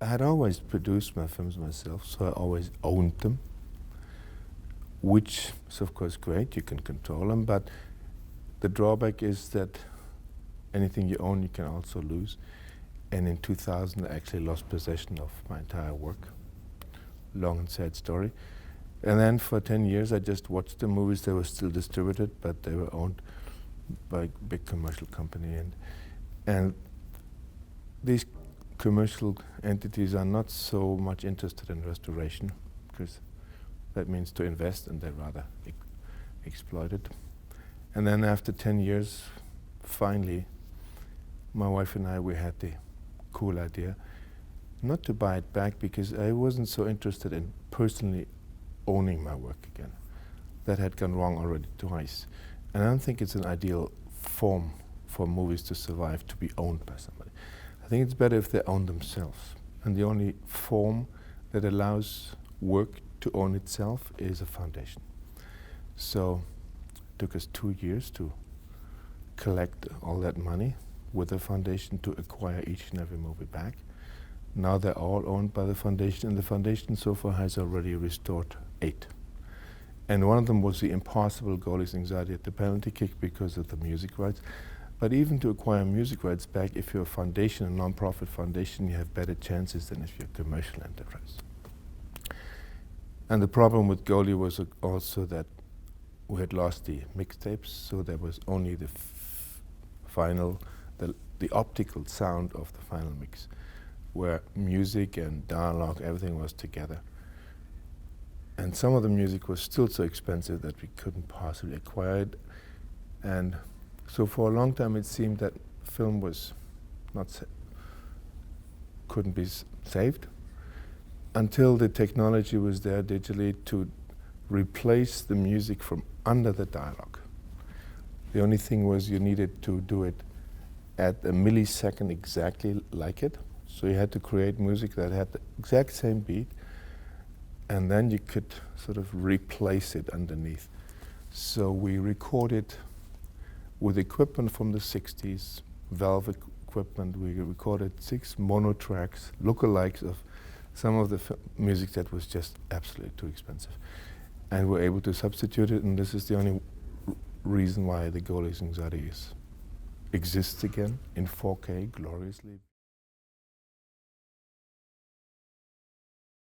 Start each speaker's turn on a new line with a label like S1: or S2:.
S1: I had always produced my films myself, so I always owned them, which is of course great, you can control them, but the drawback is that anything you own you can also lose. And in 2000 I actually lost possession of my entire work. Long and sad story. And then for 10 years I just watched the movies. They were still distributed, but they were owned by a big commercial company. And these commercial entities are not so much interested in restoration, because that means to invest, and they rather exploit it. And then after 10 years, finally, my wife and I, we had the cool idea not to buy it back, because I wasn't so interested in personally owning my work again. That had gone wrong already twice. And I don't think it's an ideal form for movies to survive, to be owned by somebody. I think it's better if they own themselves. And the only form that allows work to own itself is a foundation. So it took us 2 years to collect all that money with the foundation to acquire each and every movie back. Now they're all owned by the foundation, and the foundation so far has already restored 8. And one of them was the impossible Goalie's Anxiety at the penalty kick because of the music rights. But even to acquire music rights back, if you're a foundation, a non-profit foundation, you have better chances than if you're a commercial enterprise. And the problem with Goalie was also that we had lost the mixtapes, so there was only the final, the optical sound of the final mix, where music and dialogue, everything was together. And some of the music was still so expensive that we couldn't possibly acquire it. And so for a long time it seemed that film was couldn't be saved, until the technology was there digitally to replace the music from under the dialogue. The only thing was you needed to do it at a millisecond exactly like it. So you had to create music that had the exact same beat, and then you could sort of replace it underneath. So we recorded with equipment from the 60s, valve equipment. We recorded 6 mono tracks, lookalikes of some of the music that was just absolutely too expensive. And we're able to substitute it, and this is the only reason why the Goalie's Anxiety exists again in 4K gloriously.